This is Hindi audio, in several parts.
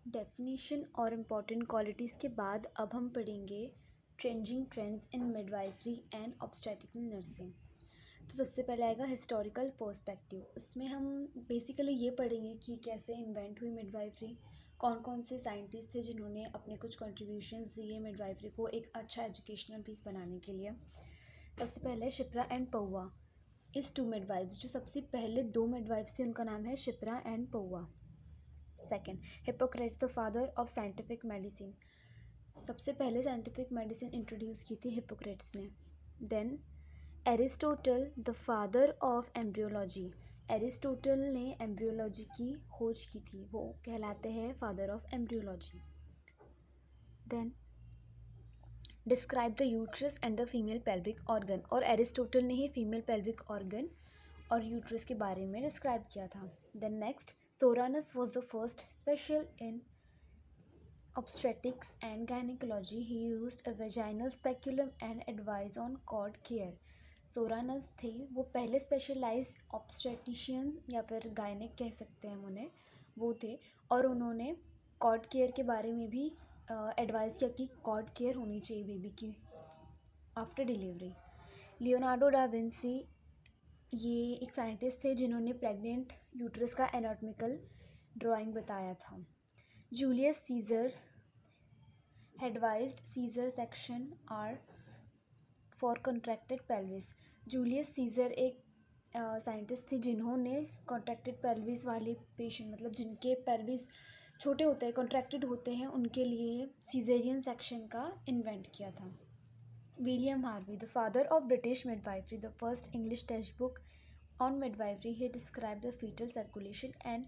डेफिनेशन और इम्पॉर्टेंट क्वालिटीज़ के बाद अब हम पढ़ेंगे changing trends in midwifery and obstetrical nursing. तो सबसे पहले आएगा हिस्टोरिकल पर्सपेक्टिव। उसमें हम बेसिकली ये पढ़ेंगे कि कैसे इन्वेंट हुई मिडवाइफरी, कौन कौन से साइंटिस्ट थे जिन्होंने अपने कुछ कंट्रीब्यूशंस दिए मिडवाइफरी को एक अच्छा एजुकेशनल पीस बनाने के लिए। सबसे पहले शिप्रा एंड पौवा इस टू मिडवाइफ्स, जो सबसे पहले दो मिडवाइफ्स थे उनका नाम है Shiphrah and Puah. Second, Hippocrates the father of scientific medicine, सबसे पहले साइंटिफिक मेडिसिन इंट्रोड्यूस की थी हिप्पोक्रेट्स ने। Then Aristotle the father of embryology, Aristotle ने एम्ब्रियोलॉजी की खोज की थी, वो कहलाते हैं father of embryology. Then describe the uterus and the female pelvic organ, और एरिस्टोटल ने ही फीमेल पेल्विक ऑर्गन और यूट्रस के बारे में डिस्क्राइब किया था। Then next, Soranus was the first specialist in obstetrics and gynecology. He used a vaginal speculum and advice on cord care. Soranus थे वो पहले स्पेशलाइज्ड ऑब्स्टेटिशियन या फिर गायनिक कह सकते हैं हम उन्हें, वो थे, और उन्होंने कॉर्ड केयर के बारे में भी एडवाइस किया कि कॉर्ड केयर होनी चाहिए बेबी की after delivery. Leonardo da Vinci ये एक साइंटिस्ट थे जिन्होंने प्रेग्नेंट यूट्रस का एनाटॉमिकल ड्राइंग बताया था। Julius Caesar advised Caesar section are for contracted pelvis, Julius Caesar एक साइंटिस्ट थे जिन्होंने कॉन्ट्रैक्टेड पेल्विस वाले पेशेंट, मतलब जिनके पेल्विस छोटे होते हैं, कॉन्ट्रैक्टेड होते हैं, उनके लिए सीजेरियन सेक्शन का इन्वेंट किया था। William Harvey, the father of British midwifery, the first English textbook on midwifery, he described the fetal circulation and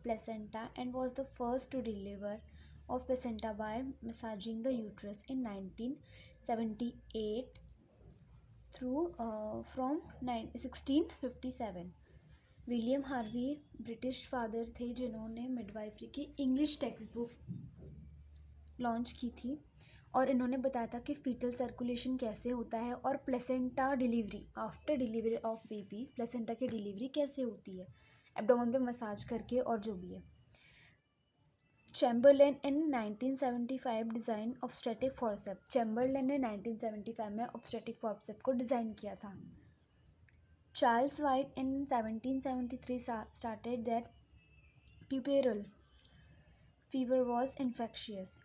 placenta and was the first to deliver of placenta by massaging the uterus in 1978 through from 1657. William Harvey British father थे जिन्होंने मिडवाइफरी की इंग्लिश टेक्स्ट बुक लॉन्च की थी, और इन्होंने बताया था कि फीटल सर्कुलेशन कैसे होता है और placenta delivery, after delivery of baby placenta की डिलीवरी कैसे होती है एब्डोमेन पे मसाज करके, और जो भी है। चैम्बरलेन इन 1975 डिज़ाइन ऑब्स्टेटिक फॉर्सेप्स, चैम्बरलेन ने 1975 में ऑब्स्टेटिक फॉर्सेप को डिज़ाइन किया था। Charles white in 1773 started that puerperal fever was infectious,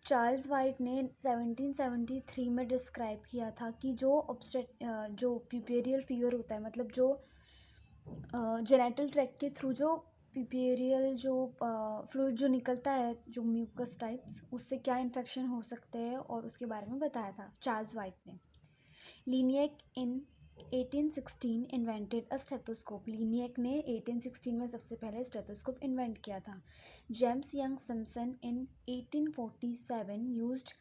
Charles white ने 1773 में डिस्क्राइब किया था कि जो प्यूपेरियल फीवर होता है, मतलब जो जेनेटल ट्रैक्ट के थ्रू जो प्यूपेरियल जो फ्लूइड जो निकलता है, जो म्यूकस टाइप्स, उससे क्या इन्फेक्शन हो सकते हैं, और उसके बारे में बताया था चार्ल्स वाइट ने। लीनियक इन 1816 इन्वेंटेड अ स्टेथोस्कोप, लीनियक ने 1816 में सबसे पहले स्टेथोस्कोप इन्वेंट किया था। James young Simpson in 1847 used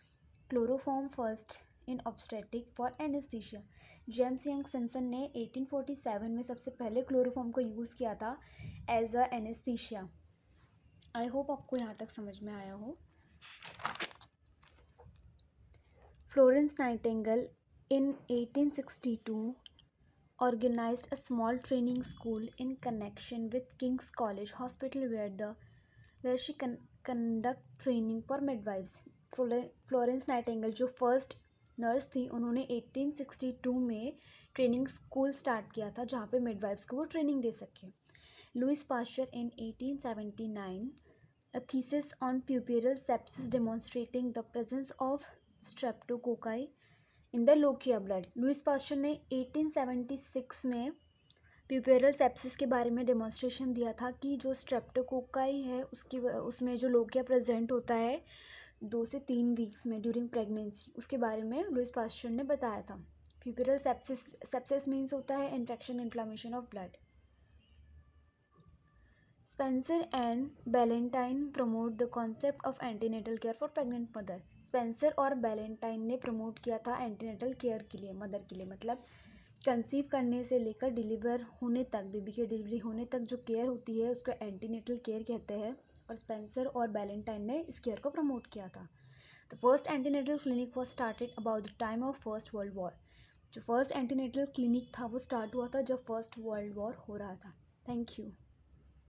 chloroform first in obstetric for anaesthesia, James young Simpson ने 1847 में सबसे पहले क्लोरोफॉर्म को यूज़ किया था as a anaesthesia. I hope आपको यहाँ तक समझ में आया हो। Florence Nightingale in 1862 organized a small training school in connection with King's College Hospital where she conduct training for midwives. Florence Nightingale जो फर्स्ट नर्स थी, उन्होंने 1862 में ट्रेनिंग स्कूल स्टार्ट किया था जहाँ पे मिडवाइफ्स को वो ट्रेनिंग दे सके। Louis Pasteur in 1879 a thesis on puerperal sepsis demonstrating the presence of streptococci in the lochia blood, Louis Pasteur ने 1876 में प्यूपेरल सेप्सिस के बारे में डेमोन्स्ट्रेशन दिया था कि जो स्ट्रेप्टोकोकाई है उसमें जो लोकिया प्रेजेंट होता है 2 से 3 वीक्स में ड्यूरिंग प्रेगनेंसी, उसके बारे में लुइस पास्चर ने बताया था। प्यूपेरल सेप्सिस मीन्स होता है infection, inflammation of blood. Spencer and Ballantyne promote the concept of antenatal care for pregnant mother, Spencer और बैलेंटाइन ने प्रमोट किया था एंटीनेटल केयर के लिए, मदर के लिए, मतलब कंसीव करने से लेकर डिलीवर होने तक, बेबी के डिलीवरी होने तक जो केयर होती है उसको एंटीनेटल केयर कहते हैं, और स्पेंसर और बैलेंटाइन ने इस केयर को प्रमोट किया था। The first antenatal clinic was started about the time of first world war, जो फर्स्ट एंटीनेटल क्लिनिक था वो स्टार्ट हुआ था जब फर्स्ट वर्ल्ड वॉर हो रहा था। Thank you.